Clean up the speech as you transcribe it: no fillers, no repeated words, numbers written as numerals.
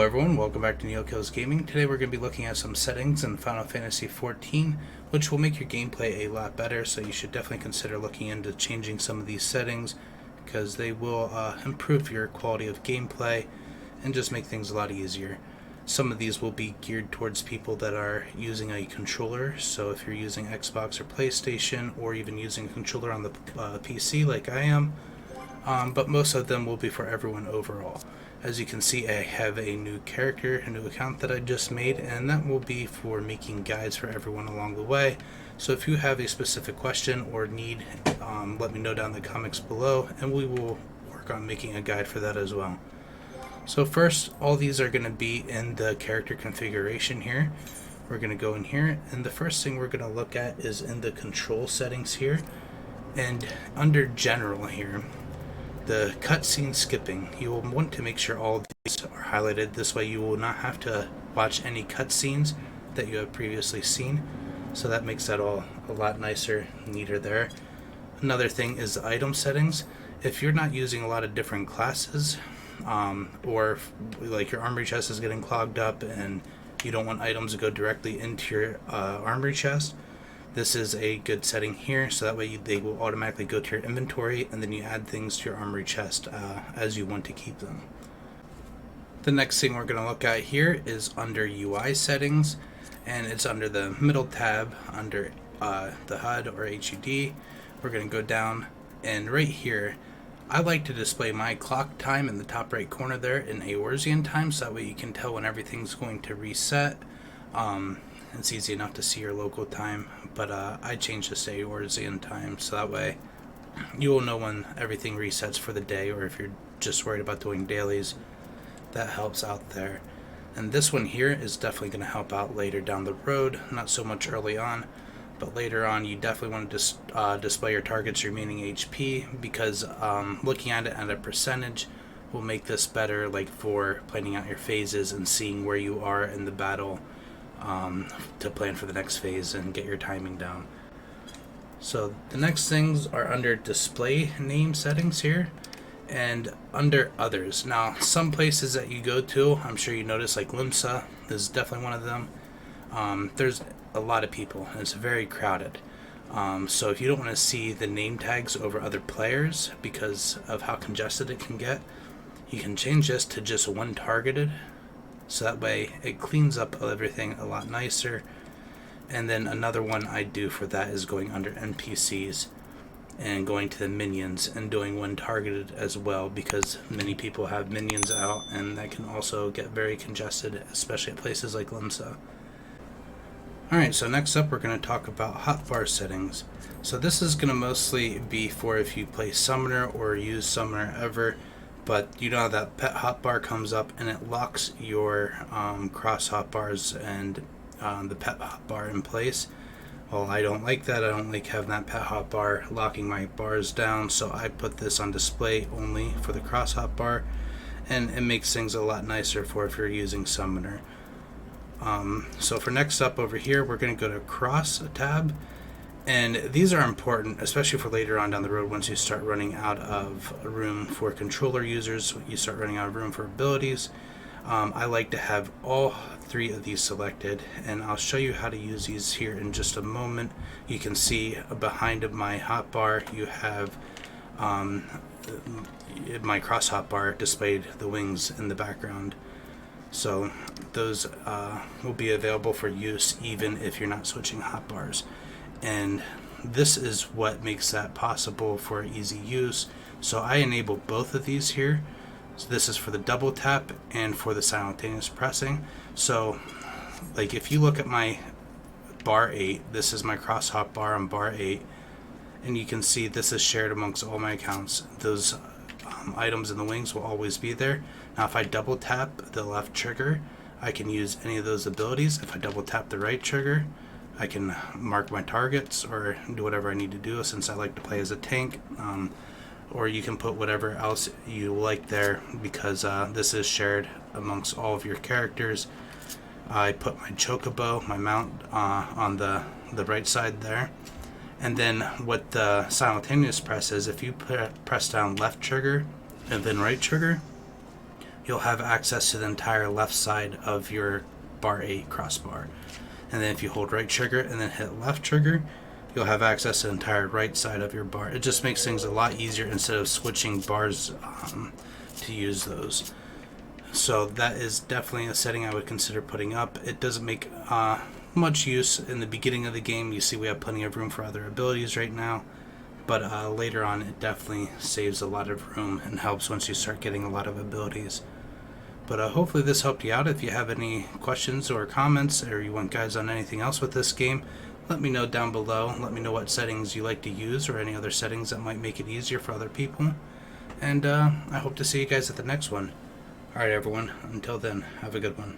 everyone, welcome back to Neokills Gaming. Today we're going to be looking at some settings in Final Fantasy XIV, which will make your gameplay a lot better, so you should definitely consider looking into changing some of these settings, because they will improve your quality of gameplay and just make things a lot easier. Some of these will be geared towards people that are using a controller, so if you're using Xbox or PlayStation, or even using a controller on the PC like I am, but most of them will be for everyone overall. As you can see, I have a new character, a new account that I just made, and that will be for making guides for everyone along the way. So if you have a specific question or need, let me know down in the comments below, and we will work on making a guide for that as well. So first, all these are going to be in the character configuration here. We're going to go in here, and the first thing we're going to look at is in the control settings here, and under general here, the cutscene skipping. You will want to make sure all of these are highlighted. This way you will not have to watch any cutscenes that you have previously seen. So that makes that all a lot nicer, neater there. Another thing is the item settings. If you're not using a lot of different classes, or like your armory chest is getting clogged up and you don't want items to go directly into your armory chest, this is a good setting here, so that way they will automatically go to your inventory, and then you add things to your armory chest as you want to keep them. The next thing we're going to look at here is under UI settings, and it's under the middle tab under the HUD or HUD. We're going to go down, and right here I like to display my clock time in the top right corner there in Eorzean time, so that way you can tell when everything's going to reset. It's easy enough to see your local time, but I changed this to Eorzean time, so that way you will know when everything resets for the day, or if you're just worried about doing dailies, that helps out there. And this one here is definitely going to help out later down the road, not so much early on, but later on you definitely want to display your target's remaining HP, because looking at it at a percentage will make this better, like for planning out your phases and seeing where you are in the battle, to plan for the next phase and get your timing down. So the next things are under display name settings here, and under others. Now some places that you go to, I'm sure you notice, like Limsa is definitely one of them. There's a lot of people and it's very crowded. So if you don't want to see the name tags over other players because of how congested it can get, you can change this to just one targeted. So that way it cleans up everything a lot nicer. And then another one I do for that is going under NPCs and going to the minions and doing one targeted as well, because many people have minions out and that can also get very congested, especially at places like Limsa. Alright, so next up we're going to talk about Hotbar Settings. So this is going to mostly be for if you play Summoner or use Summoner ever, but you know that pet hotbar comes up and it locks your cross hotbars and the pet hotbar in place. Well, I don't like that. I don't like having that pet hotbar locking my bars down, so I put this on display only for the cross hotbar, and it makes things a lot nicer for if you're using Summoner. So for next up over here, we're going to go to Cross tab. And these are important, especially for later on down the road. Once you start running out of room for controller users, you start running out of room for abilities. I like to have all three of these selected, and I'll show you how to use these here in just a moment. You can see behind my hotbar, you have my cross hotbar displayed, the wings in the background. So those will be available for use even if you're not switching hotbars. And this is what makes that possible for easy use. So I enable both of these here. So this is for the double tap and for the simultaneous pressing. So like if you look at my bar 8, this is my cross hotbar on bar 8, and you can see this is shared amongst all my accounts. Those items in the wings will always be there. Now if I double tap the left trigger, I can use any of those abilities. If I double tap the right trigger, I can mark my targets or do whatever I need to do, since I like to play as a tank. Or you can put whatever else you like there, because this is shared amongst all of your characters. I put my chocobo, my mount, on the right side there. And then what the simultaneous press is, if you press down left trigger and then right trigger, you'll have access to the entire left side of your bar 8 crossbar. And then if you hold right trigger and then hit left trigger, you'll have access to the entire right side of your bar. It just makes things a lot easier instead of switching bars to use those. So that is definitely a setting I would consider putting up. It doesn't make much use in the beginning of the game. You see we have plenty of room for other abilities right now, but later on it definitely saves a lot of room and helps once you start getting a lot of abilities. But hopefully this helped you out. If you have any questions or comments, or you want guides on anything else with this game, let me know down below. Let me know what settings you like to use, or any other settings that might make it easier for other people. And I hope to see you guys at the next one. Alright everyone, until then, have a good one.